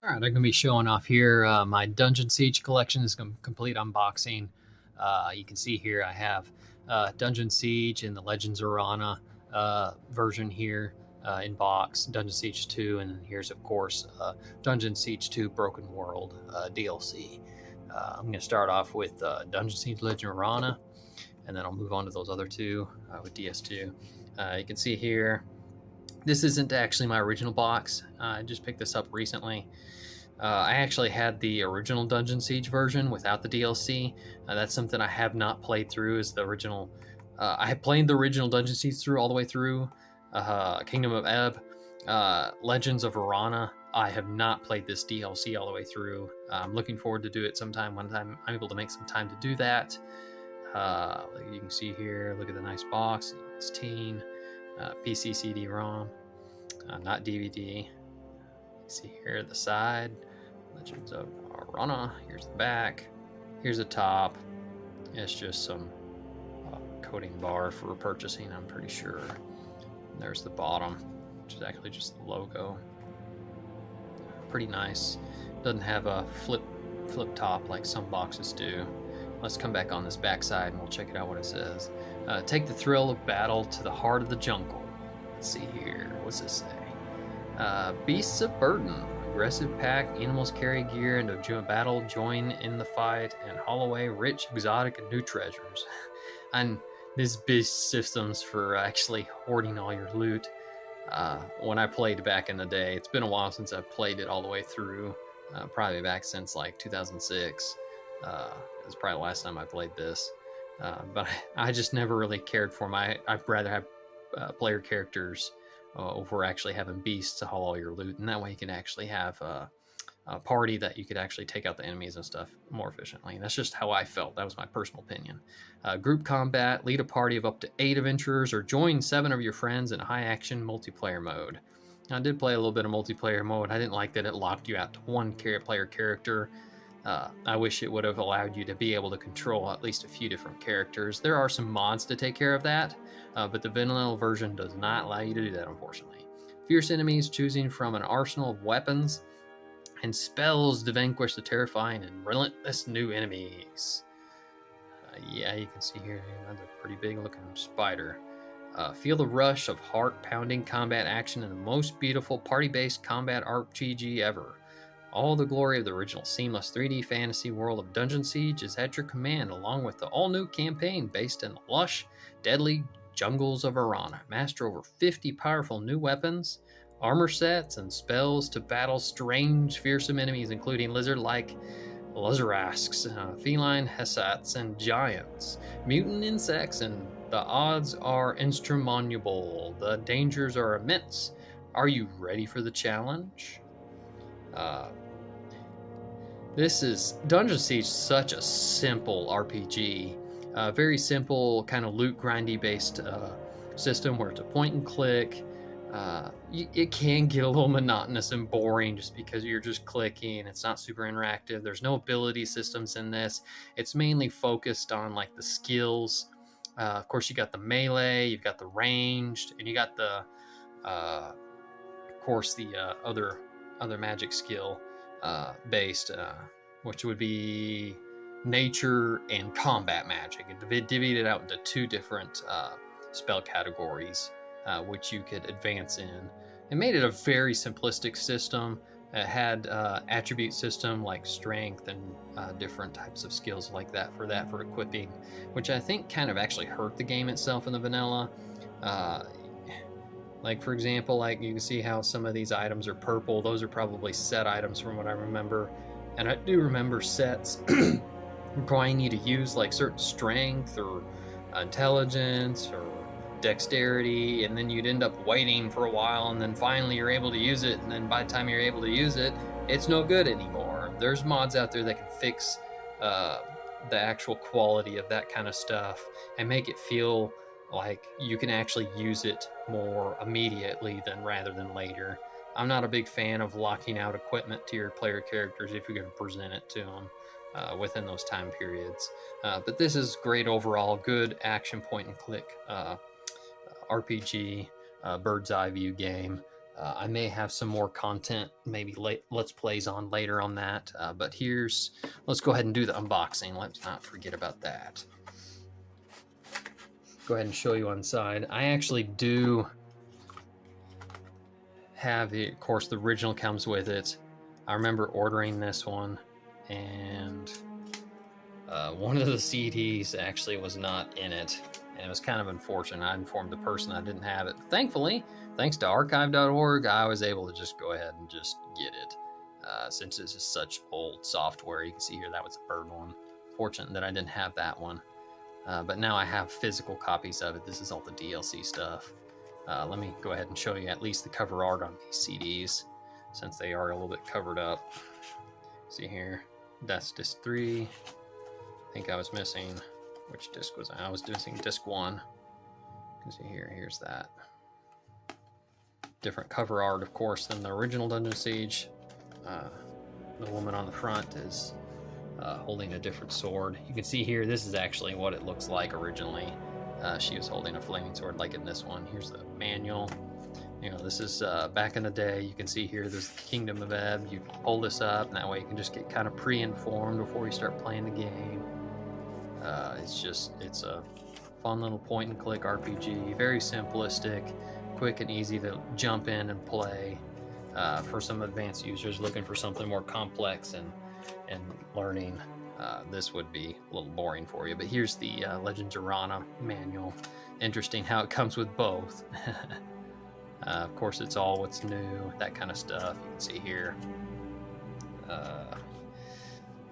All right, I'm going to be showing off here my Dungeon Siege collection. This is a complete unboxing. You can see here I have Dungeon Siege in the Legends Aranna version here in box, Dungeon Siege 2, and then here's, of course, Dungeon Siege 2 Broken World DLC. I'm going to start off with Dungeon Siege Legend Aranna, and then I'll move on to those other two with DS2. You can see here, this isn't actually my original box. I just picked this up recently. I actually had the original Dungeon Siege version without the DLC. That's something I have not played through. Is the original? I have played the original Dungeon Siege through all the way through. Kingdom of Ebb, Legends of Aranna. I have not played this DLC all the way through. I'm looking forward to do it sometime. One time I'm able to make some time to do that. You can see here. Look at the nice box. It's teen. PC CD-ROM, not DVD. See here the side, Legends of Aranna. Here's the back. Here's the top. It's just some coating bar for purchasing, I'm pretty sure. And there's the bottom, which is actually just the logo. Pretty nice. Doesn't have a flip top like some boxes do. Let's come back on this back side and we'll check it out what it says. Take the thrill of battle to the heart of the jungle. Let's see here. What's this say? Beasts of burden. Aggressive pack. Animals carry gear into battle. Join in the fight and haul away rich, exotic, and new treasures. And this beast systems for actually hoarding all your loot. When I played back in the day, it's been a while since I've played it all the way through. Probably back since like 2006. It's probably the last time I played this. But I just never really cared for them. I'd rather have player characters over actually having beasts to haul all your loot, and that way you can actually have a party that you could actually take out the enemies and stuff more efficiently. And that's just how I felt. That was my personal opinion. Group combat, lead a party of up to 8 adventurers, or join 7 of your friends in a high-action multiplayer mode. Now, I did play a little bit of multiplayer mode. I didn't like that it locked you out to one player character. I wish it would have allowed you to be able to control at least a few different characters. There are some mods to take care of that, but the vanilla version does not allow you to do that, unfortunately. Fierce enemies, choosing from an arsenal of weapons and spells to vanquish the terrifying and relentless new enemies. Yeah, you can see here, that's a pretty big looking spider. Feel the rush of heart-pounding combat action in the most beautiful party-based combat RPG ever. All the glory of the original seamless 3D fantasy world of Dungeon Siege is at your command, along with the all-new campaign based in the lush, deadly jungles of Aranna. Master over 50 powerful new weapons, armor sets, and spells to battle strange, fearsome enemies, including lizard-like Lizarasks, feline Hessats, and giants, mutant insects, and the odds are insurmountable. The dangers are immense. Are you ready for the challenge? This is Dungeon Siege, such a simple RPG. Very simple, kind of loot grindy based system where it's a point and click. It can get a little monotonous and boring just because you're just clicking. It's not super interactive. There's no ability systems in this. It's mainly focused on like the skills. Of course, you got the melee, you've got the ranged, and you got the, of course, the other magic skill based, which would be nature and combat magic. It divided out into 2 different spell categories, which you could advance in. It made it a very simplistic system. It had attribute system like strength and different types of skills like that for equipping, which I think kind of actually hurt the game itself in the vanilla. Like, for example, like you can see how some of these items are purple. Those are probably set items from what I remember. And I do remember sets requiring you to use like certain strength or intelligence or dexterity, and then you'd end up waiting for a while, and then finally you're able to use it, and then by the time you're able to use it, it's no good anymore. There's mods out there that can fix the actual quality of that kind of stuff and make it feel like you can actually use it more immediately rather than later. I'm not a big fan of locking out equipment to your player characters if you're going to present it to them within those time periods. But this is great overall, good action point and click RPG, bird's eye view game. I may have some more content, maybe let's plays on later on that. But let's go ahead and do the unboxing. Let's not forget about that. Go ahead and show you inside. I actually do have of course, the original comes with it. I remember ordering this one, and one of the CDs actually was not in it, and it was kind of unfortunate. I informed the person I didn't have it. Thankfully, thanks to archive.org, I was able to just go ahead and just get it. Since this is such old software, you can see here that was the bird one. Fortunate that I didn't have that one. But now I have physical copies of it. This is all the DLC stuff. Let me go ahead and show you at least the cover art on these CDs, since they are a little bit covered up. See here, that's disc 3. I think I was missing, which disc was I? I was missing disc 1. You can see here, here's that. Different cover art, of course, than the original Dungeon Siege. The woman on the front is holding a different sword. You can see here, this is actually what it looks like originally. She was holding a flaming sword like in this one. Here's the manual. You know, this is back in the day. You can see here, there's the Kingdom of Ebb. You pull this up, and that way you can just get kind of pre-informed before you start playing the game. It's a fun little point-and-click RPG. Very simplistic, quick and easy to jump in and play. For some advanced users looking for something more complex and learning, this would be a little boring for you. But here's the Legends Aranna manual. Interesting how it comes with both. Of course, it's all what's new, that kind of stuff. You can see here.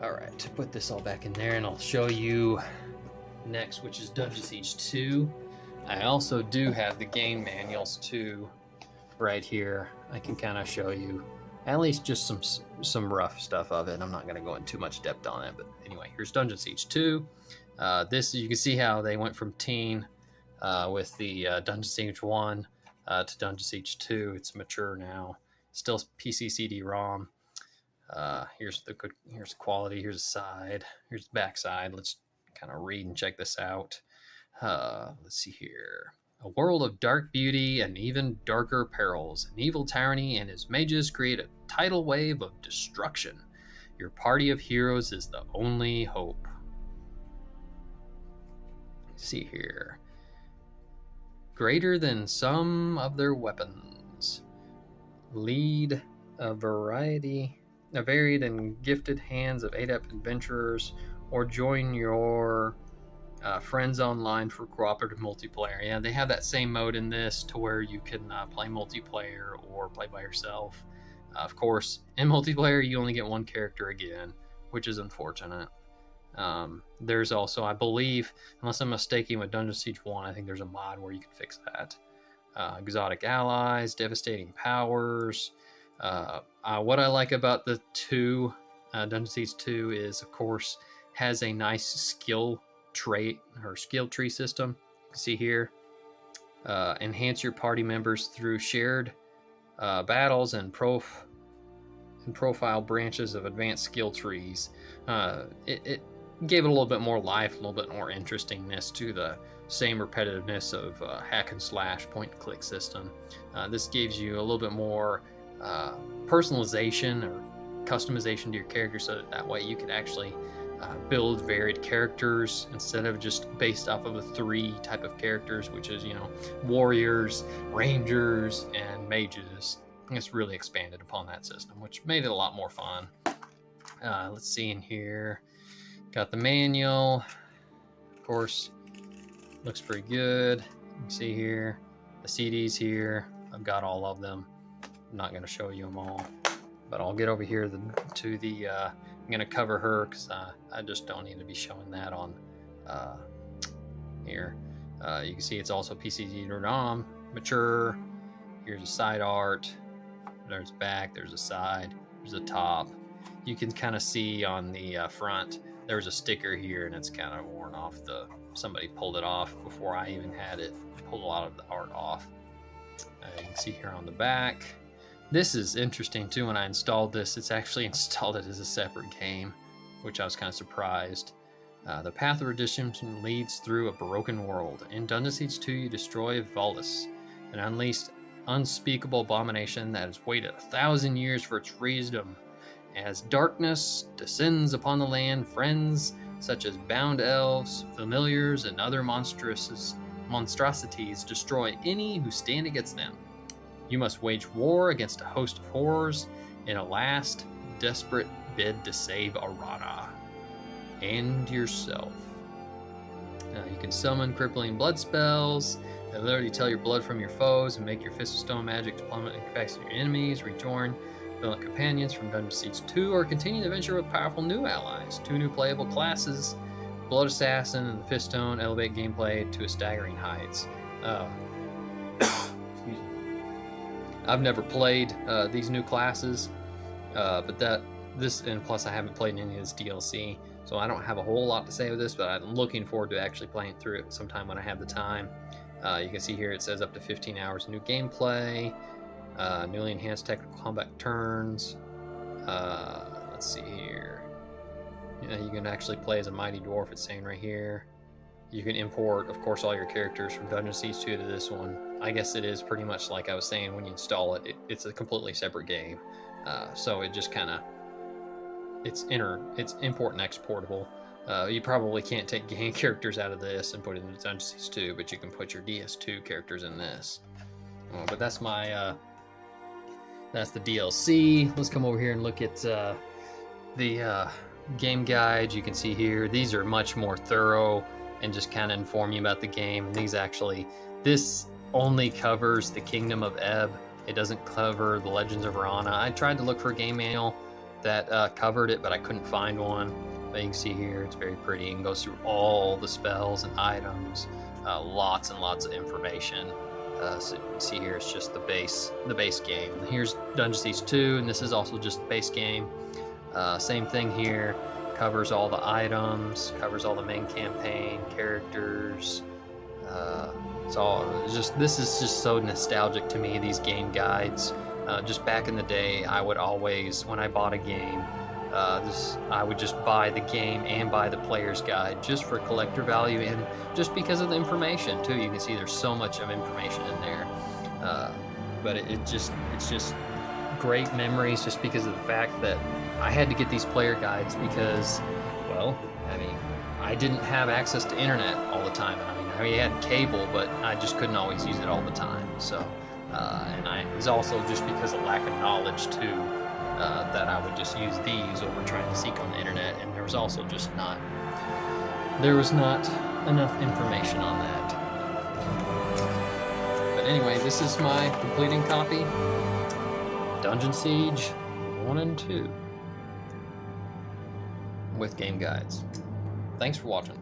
All right, to put this all back in there, and I'll show you next, which is Dungeon Siege 2. I also do have the game manuals too, right here. I can kind of show you at least just some rough stuff of it. I'm not going to go into too much depth on it, but anyway, here's Dungeon Siege 2. This, you can see how they went from teen with the Dungeon Siege 1 to Dungeon Siege 2. It's mature now, still PC CD-ROM. Here's the quality. Here's the side. Here's the back side. Let's kind of read and check this out. Let's see here. A world of dark beauty and even darker perils. An evil tyranny and his mages create a tidal wave of destruction. Your party of heroes is the only hope. Let's see here. Greater than some of their weapons. Lead a varied and gifted hands of adept adventurers, or join your friends online for cooperative multiplayer. Yeah, they have that same mode in this to where you can play multiplayer or play by yourself. Of course, in multiplayer, you only get one character again, which is unfortunate. There's also, I believe, unless I'm mistaken with Dungeon Siege 1, I think there's a mod where you can fix that. Exotic allies, devastating powers. What I like about the Dungeon Siege 2 is, of course, has a nice skill trait or skill tree system. You can see here, enhance your party members through shared battles and profile branches of advanced skill trees. It gave it a little bit more life, a little bit more interestingness to the same repetitiveness of hack and slash point and click system. This gives you a little bit more personalization or customization to your character, so that way you can actually build varied characters instead of just based off of the 3 type of characters, which is, you know, warriors, rangers, and mages. It's really expanded upon that system, which made it a lot more fun. Let's see in here. Got the manual. Of course, looks pretty good. You can see here the CDs here. I've got all of them. I'm not going to show you them all, but I'll get over here to the I'm going to cover her because I just don't need to be showing that on here. You can see it's also PCD-ROM, mature. Here's a side art. There's back, there's a side, there's a top. You can kind of see on the front, there's a sticker here, and it's kind of worn off. Somebody pulled it off before I even had it. Pulled a lot of the art off. You can see here on the back. This is interesting too. When I installed this, it's actually installed it as a separate game, which I was kind of surprised. The path of redemption leads through a broken world. In Dungeon Siege 2, you destroy Volus and unleash unspeakable abomination that has waited 1,000 years for its freedom. As darkness descends upon the land, friends such as bound elves, familiars, and other monstrosities destroy any who stand against them. You must wage war against a host of horrors in a last desperate bid to save Aranna and yourself. You can summon crippling blood spells that literally tell your blood from your foes and make your Fist of Stone magic to plummet the capacity of your enemies, rejoin villain companions from Dungeon Siege 2, or continue the adventure with powerful new allies. 2 new playable classes, Blood Assassin and the Fist Stone, elevate gameplay to a staggering heights. I've never played these new classes, but and plus I haven't played any of this DLC, so I don't have a whole lot to say with this, but I'm looking forward to actually playing through it sometime when I have the time. You can see here it says up to 15 hours new gameplay, newly enhanced technical combat turns. Let's see here. You can actually play as a mighty dwarf, it's saying right here. You can import, of course, all your characters from Dungeon Siege 2 to this one. I guess it is pretty much like I was saying, when you install it, it's a completely separate game. So it just kind of, it's import and exportable. You probably can't take game characters out of this and put it into Dungeon Siege 2, but you can put your DS2 characters in this. But that's my, that's the DLC. Let's come over here and look at the game guide. You can see here, these are much more thorough and just kind of inform you about the game. And this only covers the Kingdom of Ebb. It doesn't cover the Legends of Aranna. I tried to look for a game manual that covered it, but I couldn't find one. But you can see here, it's very pretty and goes through all the spells and items, lots and lots of information. So you can see here, it's just the base game. And here's Dungeon Siege 2, and this is also just the base game. Same thing here, covers all the items, covers all the main campaign characters. This is just so nostalgic to me, these game guides. Just back in the day, I would always, when I bought a game, I would just buy the game and buy the player's guide just for collector value, and just because of the information too. You can see there's so much of information in there, but it's just great memories, just because of the fact that I had to get these player guides because, well, I mean, I didn't have access to internet all the time. I had cable, but I just couldn't always use it all the time. So, it was also just because of lack of knowledge too, that I would just use these over trying to seek on the internet, and there was also just not enough information on that. But anyway, this is my completing copy, Dungeon Siege 1 and 2, with game guides. Thanks for watching.